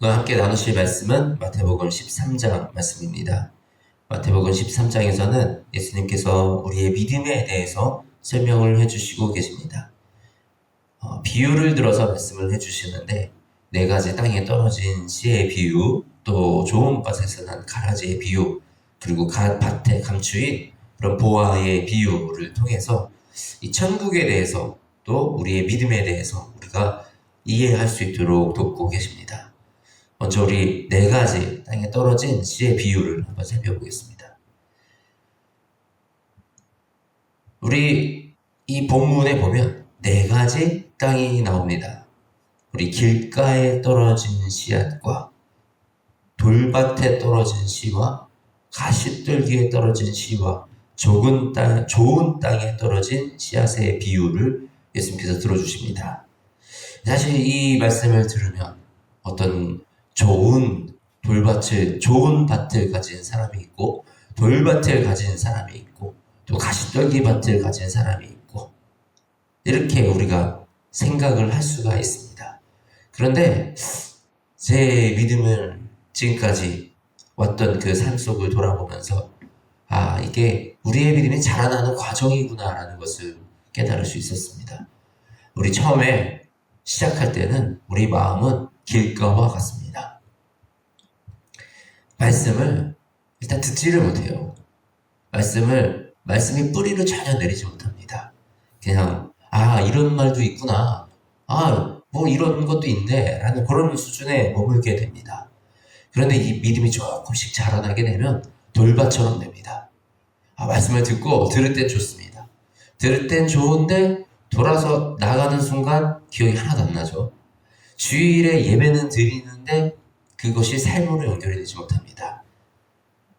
오늘 함께 나누실 말씀은 마태복음 13장 말씀입니다. 마태복음 13장에서는 예수님께서 우리의 믿음에 대해서 설명을 해주시고 계십니다. 비유를 들어서 말씀을 해주시는데 네 가지 땅에 떨어진 씨의 비유, 또 좋은 밭에서 난 가라지의 비유, 그리고 밭에 감추인 그런 보화의 비유를 통해서 이 천국에 대해서 또 우리의 믿음에 대해서 우리가 이해할 수 있도록 돕고 계십니다. 먼저 우리 네 가지 땅에 떨어진 씨의 비유를 한번 살펴보겠습니다. 우리 이 본문에 보면 네 가지 땅이 나옵니다. 우리 길가에 떨어진 씨앗과 돌밭에 떨어진 씨와 가시떨기에 떨어진 씨와 좋은 땅에 떨어진 씨앗의 비유를 예수님께서 들어주십니다. 사실 이 말씀을 들으면 어떤 좋은 밭을 가진 사람이 있고, 돌밭을 가진 사람이 있고, 또 가시떨기 밭을 가진 사람이 있고, 이렇게 우리가 생각을 할 수가 있습니다. 그런데 제 믿음을 지금까지 왔던 그 삶 속을 돌아보면서, 이게 우리의 믿음이 자라나는 과정이구나라는 것을 깨달을 수 있었습니다. 우리 처음에 시작할 때는 우리 마음은 길가와 같습니다. 말씀을 일단 듣지를 못해요. 말씀이 뿌리를 전혀 내리지 못합니다. 그냥, 이런 말도 있구나. 뭐 이런 것도 있네. 라는 그런 수준에 머물게 됩니다. 그런데 이 믿음이 조금씩 자라나게 되면 돌밭처럼 됩니다. 말씀을 들을 땐 좋습니다. 들을 땐 좋은데 돌아서 나가는 순간 기억이 하나도 안 나죠. 주일에 예배는 드리는데 그것이 삶으로 연결이 되지 못합니다.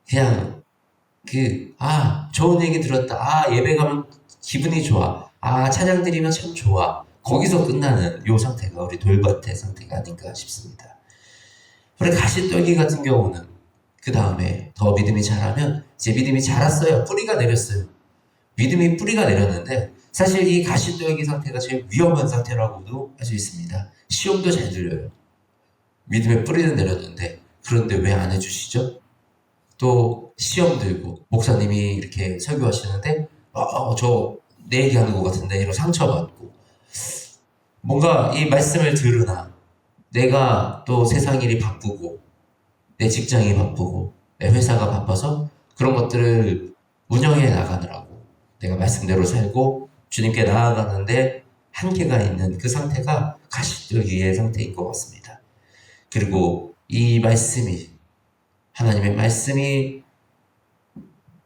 그냥 좋은 얘기 들었다. 예배 가면 기분이 좋아. 찬양 드리면 참 좋아. 거기서 끝나는 요 상태가 우리 돌밭의 상태가 아닌가 싶습니다. 우리 가시떨기 같은 경우는 그 다음에 더 믿음이 자라면 제 믿음이 자랐어요. 뿌리가 내렸어요. 믿음이 뿌리가 내렸는데 사실 이 가시떨기 상태가 제일 위험한 상태라고도 할 수 있습니다. 시험도 잘 들려요. 믿음의 뿌리는 내렸는데 그런데 왜 안 해주시죠? 또 시험 들고 목사님이 이렇게 설교하시는데 내 얘기하는 것 같은데 이런 상처받고 뭔가 이 말씀을 들으나 내가 또 세상 일이 바쁘고 내 직장이 바쁘고 내 회사가 바빠서 그런 것들을 운영해 나가느라고 내가 말씀대로 살고 주님께 나아가는데 한계가 있는 그 상태가 가시떨기의 상태인 것 같습니다. 그리고 하나님의 말씀이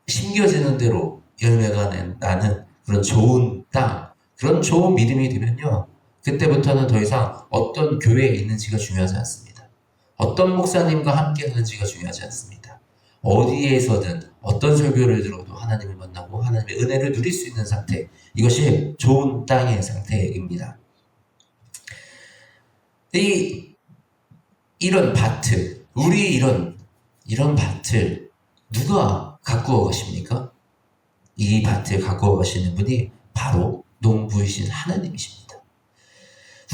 심겨지는 대로 열매가 나는 그런 좋은 땅, 그런 좋은 믿음이 되면요. 그때부터는 더 이상 어떤 교회에 있는지가 중요하지 않습니다. 어떤 목사님과 함께 하는지가 중요하지 않습니다. 어디에서든 어떤 설교를 들어도 하나님을 만나고 하나님의 은혜를 누릴 수 있는 상태, 이것이 좋은 땅의 상태입니다. 이런 밭을, 이런 밭을 누가 가꾸어 가십니까? 이 밭을 가꾸어 가시는 분이 바로 농부이신 하나님이십니다.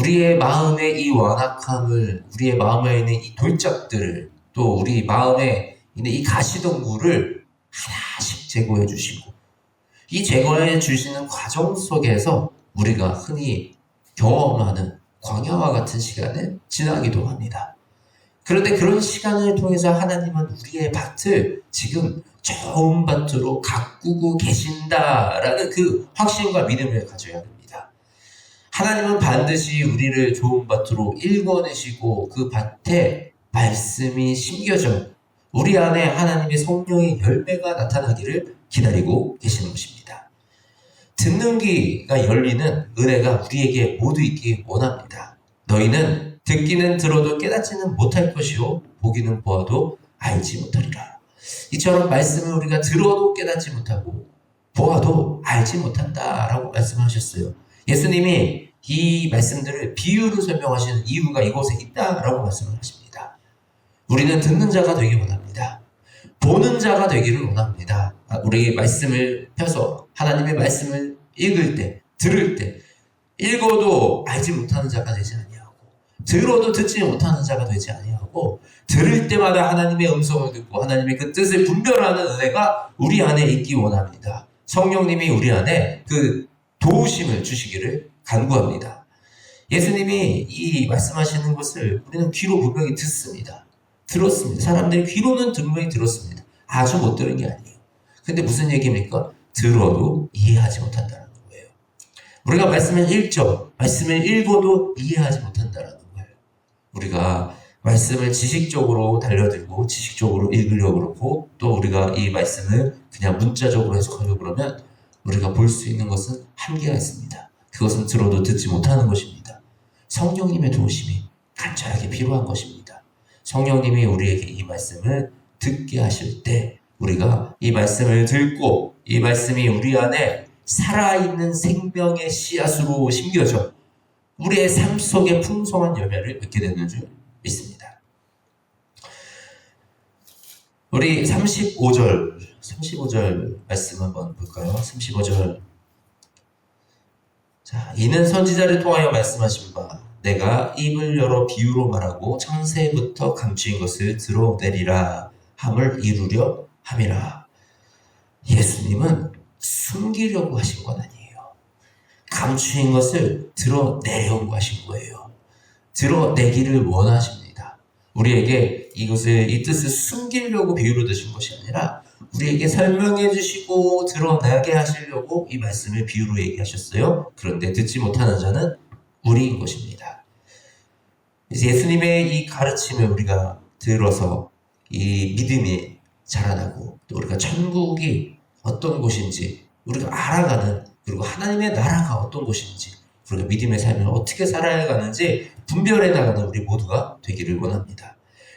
우리의 마음의 이 완악함을, 우리의 마음에 있는 이 돌짝들을, 또 우리 마음에 있는 이 가시덤불을 하나씩 제거해 주시고, 이 제거해 주시는 과정 속에서 우리가 흔히 경험하는 광야와 같은 시간을 지나기도 합니다. 그런데 그런 시간을 통해서 하나님은 우리의 밭을 지금 좋은 밭으로 가꾸고 계신다라는 그 확신과 믿음을 가져야 됩니다. 하나님은 반드시 우리를 좋은 밭으로 일궈내시고 그 밭에 말씀이 심겨져 우리 안에 하나님의 성령의 열매가 나타나기를 기다리고 계시는 것입니다. 듣는 귀가 열리는 은혜가 우리에게 모두 있기 원합니다. 너희는 듣기는 들어도 깨닫지는 못할 것이요 보기는 보아도 알지 못하리라. 이처럼 말씀을 우리가 들어도 깨닫지 못하고 보아도 알지 못한다라고 말씀하셨어요. 예수님이 이 말씀들을 비유로 설명하시는 이유가 이곳에 있다라고 말씀을 하십니다. 우리는 듣는 자가 되기 원합니다. 보는 자가 되기를 원합니다. 우리 말씀을 펴서 하나님의 말씀을 읽을 때, 들을 때 읽어도 알지 못하는 자가 되지 아니하고 들어도 듣지 못하는 자가 되지 아니하고 들을 때마다 하나님의 음성을 듣고 하나님의 그 뜻을 분별하는 은혜가 우리 안에 있기 원합니다. 성령님이 우리 안에 그 도우심을 주시기를 간구합니다. 예수님이 이 말씀하시는 것을 우리는 귀로 분명히 듣습니다. 들었습니다. 사람들이 귀로는 분명히 들었습니다. 아주 못 들은 게 아니에요. 근데 무슨 얘기입니까? 들어도 이해하지 못한다는 거예요. 우리가 말씀을 읽죠. 말씀을 읽어도 이해하지 못한다는 거예요. 우리가 말씀을 지식적으로 달려들고 지식적으로 읽으려고 그러고 또 우리가 이 말씀을 그냥 문자적으로 해석하려고 그러면 우리가 볼 수 있는 것은 한계가 있습니다. 그것은 들어도 듣지 못하는 것입니다. 성령님의 도우심이 간절하게 필요한 것입니다. 성령님이 우리에게 이 말씀을 듣게 하실 때 우리가 이 말씀을 듣고 이 말씀이 우리 안에 살아있는 생명의 씨앗으로 심겨져 우리의 삶 속에 풍성한 열매를 맺게 되는 줄 믿습니다. 우리 35절 말씀 한번 볼까요? 35절. 자, 이는 선지자를 통하여 말씀하신 바 내가 입을 열어 비유로 말하고 창세부터 감추인 것을 드러내리라 함을 이루려 함이라. 예수님은 숨기려고 하신 건 아니에요. 감추인 것을 드러내려고 하신 거예요. 드러내기를 원하십니다. 우리에게 이 뜻을 숨기려고 비유로 드신 것이 아니라 우리에게 설명해 주시고 드러나게 하시려고 이 말씀을 비유로 얘기하셨어요. 그런데 듣지 못하는 자는 우리인 것입니다. 예수님의 이 가르침을 우리가 들어서 이 믿음이 자라나고 또 우리가 천국이 어떤 곳인지 우리가 알아가는 그리고 하나님의 나라가 어떤 곳인지 우리가 믿음의 삶을 어떻게 살아야 가는지 분별해 나가는 우리 모두가 되기를 원합니다.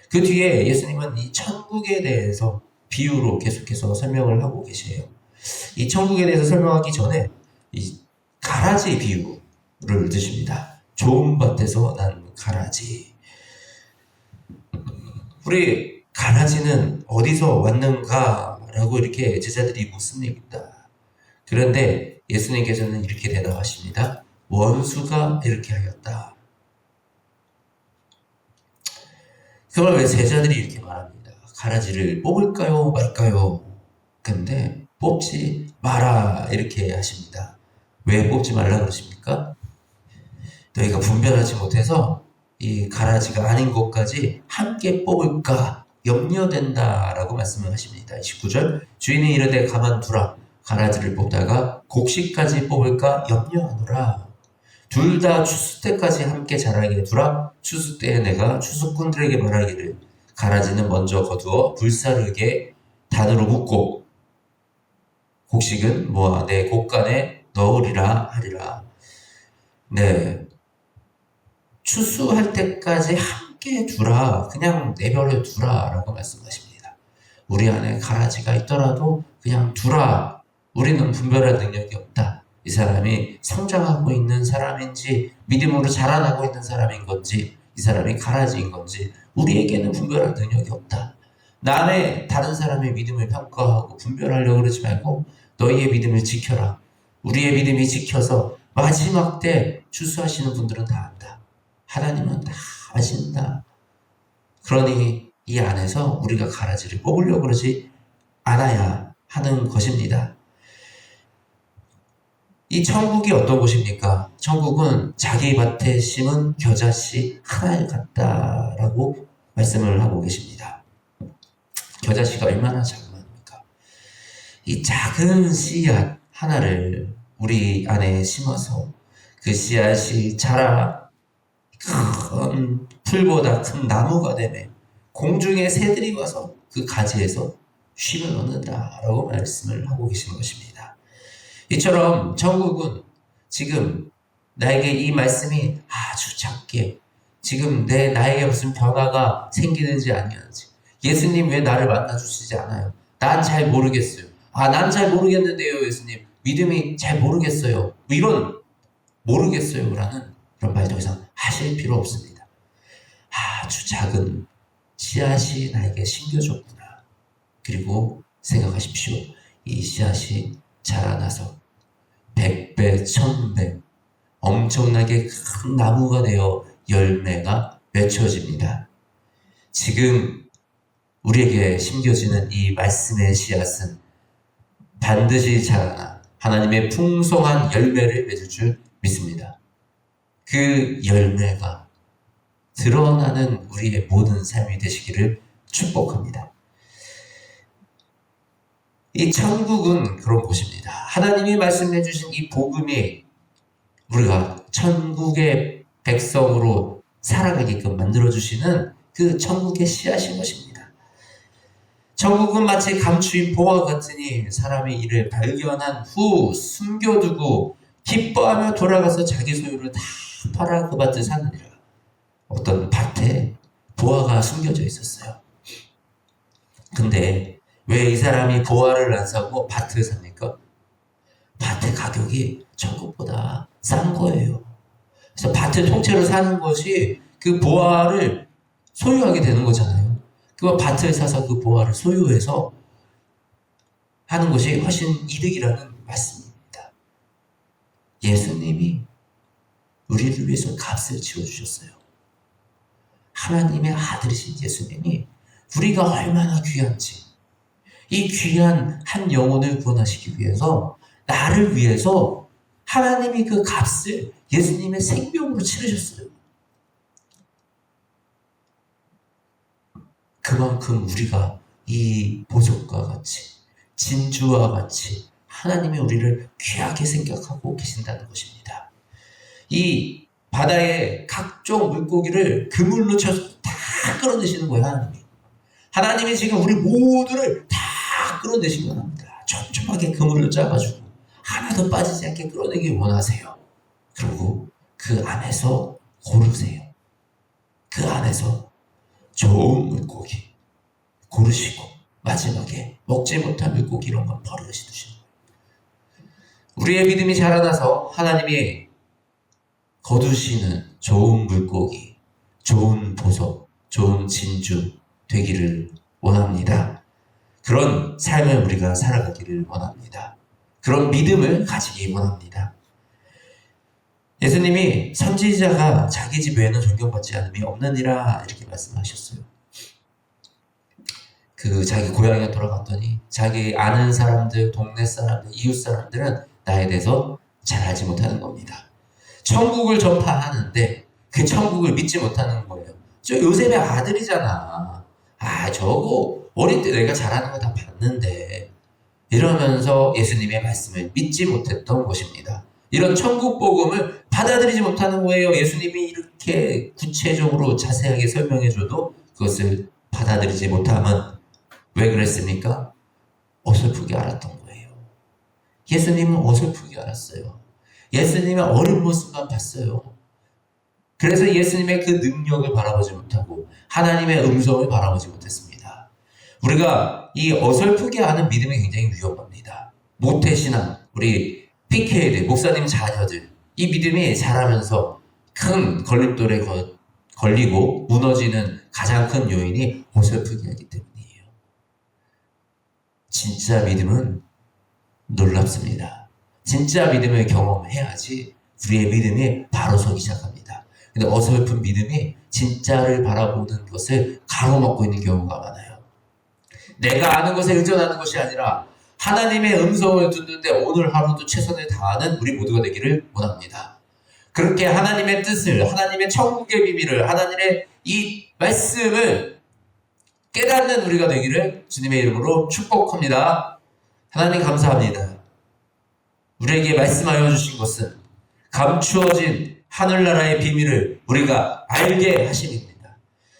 그 뒤에 예수님은 이 천국에 대해서 비유로 계속해서 설명을 하고 계세요. 이 천국에 대해서 설명하기 전에 이 가라지 비유를 드십니다. 좋은 밭에서 난 가라지. 우리 가라지는 어디서 왔는가라고 이렇게 제자들이 묻습니다. 그런데 예수님께서는 이렇게 대답하십니다. 원수가 이렇게 하였다. 그걸 왜 제자들이 이렇게 말합니다. 가라지를 뽑을까요 말까요? 근데 뽑지 마라 이렇게 하십니다. 왜 뽑지 말라 그러십니까? 너희가 분별하지 못해서 이 가라지가 아닌 것까지 함께 뽑을까 염려된다라고 말씀을 하십니다. 29절 주인이 이르되 가만두라 가라지를 뽑다가 곡식까지 뽑을까 염려하노라. 둘 다 추수 때까지 함께 자라게 두라. 추수 때에 내가 추수꾼들에게 말하기를 가라지는 먼저 거두어 불사르게 단으로 묶고 곡식은 모아 내 곡간에 넣으리라 하리라. 네, 추수할 때까지 함께 두라. 그냥 내버려 두라 라고 말씀하십니다. 우리 안에 가라지가 있더라도 그냥 두라. 우리는 분별할 능력이 없다. 이 사람이 성장하고 있는 사람인지 믿음으로 자라나고 있는 사람인 건지 이 사람이 가라지인 건지 우리에게는 분별할 능력이 없다. 남의 다른 사람의 믿음을 평가하고 분별하려고 그러지 말고 너희의 믿음을 지켜라. 우리의 믿음이 지켜서 마지막 때 추수하시는 분들은 다 안다. 하나님은 다 아신다. 그러니 이 안에서 우리가 가라지를 뽑으려고 그러지 않아야 하는 것입니다. 이 천국이 어떤 곳입니까? 천국은 자기 밭에 심은 겨자씨 하나에 같다라고 말씀을 하고 계십니다. 겨자씨가 얼마나 작습니까? 이 작은 씨앗 하나를 우리 안에 심어서 그 씨앗이 자라 큰 풀보다 큰 나무가 되매 공중의 새들이 와서 그 가지에서 쉼을 얻는다라고 말씀을 하고 계시는 것입니다. 이처럼 천국은 지금 나에게 이 말씀이 아주 작게 지금 나에게 무슨 변화가 생기는지 아니는지 예수님 왜 나를 만나주시지 않아요? 난 잘 모르겠어요. 난 잘 모르겠는데요 예수님 믿음이 잘 모르겠어요. 뭐 이런 모르겠어요 라는 그런 말 더 이상 하실 필요 없습니다. 아주 작은 씨앗이 나에게 심겨졌구나. 그리고 생각하십시오. 이 씨앗이 자라나서 100배, 1000배 엄청나게 큰 나무가 되어 열매가 맺혀집니다. 지금 우리에게 심겨지는 이 말씀의 씨앗은 반드시 자라나 하나님의 풍성한 열매를 맺을 줄 믿습니다. 그 열매가 드러나는 우리의 모든 삶이 되시기를 축복합니다. 이 천국은 그런 곳입니다. 하나님이 말씀해 주신 이 복음이 우리가 천국의 백성으로 살아가게끔 만들어주시는 그 천국의 씨앗인 것입니다. 천국은 마치 감추인 보화 같으니 사람이 이를 발견한 후 숨겨두고 기뻐하며 돌아가서 자기 소유를 다 팔아 그 밭을 사느니라. 어떤 밭에 보화가 숨겨져 있었어요. 근데 왜 이 사람이 보화를 안 사고 밭을 삽니까? 밭의 가격이 천국보다 싼 거예요. 그래서 밭을 통째로 사는 것이 그 보화를 소유하게 되는 거잖아요. 그 밭을 사서 그 보화를 소유해서 하는 것이 훨씬 이득이라는 말씀입니다. 예수님이 우리를 위해서 값을 지어주셨어요. 하나님의 아들이신 예수님이 우리가 얼마나 귀한지, 이 귀한 한 영혼을 구원하시기 위해서 나를 위해서 하나님이 그 값을 예수님의 생명으로 치르셨어요. 그만큼 우리가 이 보석과 같이 진주와 같이 하나님이 우리를 귀하게 생각하고 계신다는 것입니다. 이 바다의 각종 물고기를 그물로 쳐서 다 끌어내시는 거예요. 하나님이 지금 우리 모두를 다 끌어내신 겁니다. 촘촘하게 그물을 짜가지고 하나도 빠지지 않게 끌어내기 원하세요. 그리고 그 안에서 고르세요. 그 안에서 좋은 물고기 고르시고 마지막에 먹지 못한 물고기 이런 건 버려두시는 거예요. 우리의 믿음이 자라나서 하나님이 거두시는 좋은 물고기, 좋은 보석, 좋은 진주 되기를 원합니다. 그런 삶을 우리가 살아가기를 원합니다. 그런 믿음을 가지기 원합니다. 예수님이 선지자가 자기 집 외에는 존경받지 않음이 없느니라 이렇게 말씀하셨어요. 그 자기 고향에 돌아갔더니 자기 아는 사람들, 동네 사람들, 이웃 사람들은 나에 대해서 잘 알지 못하는 겁니다. 천국을 전파하는데 그 천국을 믿지 못하는 거예요. 저 요셉의 아들이잖아. 아 저거 어릴 때 내가 잘하는 거 다 봤는데 이러면서 예수님의 말씀을 믿지 못했던 것입니다. 이런 천국 복음을 받아들이지 못하는 거예요. 예수님이 이렇게 구체적으로 자세하게 설명해줘도 그것을 받아들이지 못하면 왜 그랬습니까? 어설프게 알았던 거예요. 예수님은 어설프게 알았어요. 예수님의 어린 모습만 봤어요. 그래서 예수님의 그 능력을 바라보지 못하고 하나님의 음성을 바라보지 못했습니다. 우리가 이 어설프게 아는 믿음이 굉장히 위험합니다. 모태신앙, 우리 PK들, 목사님 자녀들, 이 믿음이 자라면서 큰 걸림돌에 걸리고 무너지는 가장 큰 요인이 어설프게 하기 때문이에요. 진짜 믿음은 놀랍습니다. 진짜 믿음을 경험해야지 우리의 믿음이 바로 서기 시작합니다. 근데 어설픈 믿음이 진짜를 바라보는 것을 가로막고 있는 경우가 많아요. 내가 아는 것에 의존하는 것이 아니라 하나님의 음성을 듣는데 오늘 하루도 최선을 다하는 우리 모두가 되기를 원합니다. 그렇게 하나님의 뜻을, 하나님의 천국의 비밀을, 하나님의 이 말씀을 깨닫는 우리가 되기를 주님의 이름으로 축복합니다. 하나님 감사합니다. 우리에게 말씀하여 주신 것은 감추어진 하늘나라의 비밀을 우리가 알게 하심입니다.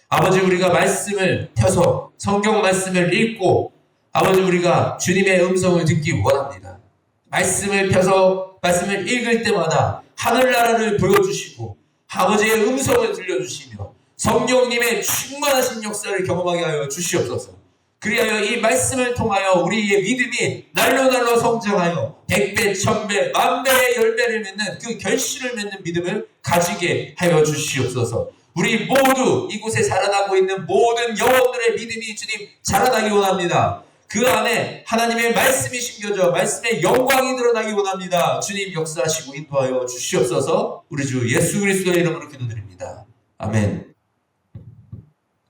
아버지 우리가 말씀을 펴서 성경 말씀을 읽고 아버지 우리가 주님의 음성을 듣기 원합니다. 말씀을 펴서 말씀을 읽을 때마다 하늘나라를 보여주시고 아버지의 음성을 들려주시며 성령님의 충만하신 역사를 경험하게 하여 주시옵소서. 그리하여 이 말씀을 통하여 우리의 믿음이 날로 성장하여 100배, 1000배, 10,000배의 열매를 맺는 그 결실을 맺는 믿음을 가지게 하여 주시옵소서. 우리 모두 이곳에 자라나고 있는 모든 영혼들의 믿음이 주님 자라나기 원합니다. 그 안에 하나님의 말씀이 심겨져 말씀의 영광이 드러나기 원합니다. 주님 역사하시고 인도하여 주시옵소서. 우리 주 예수 그리스도의 이름으로 기도드립니다. 아멘.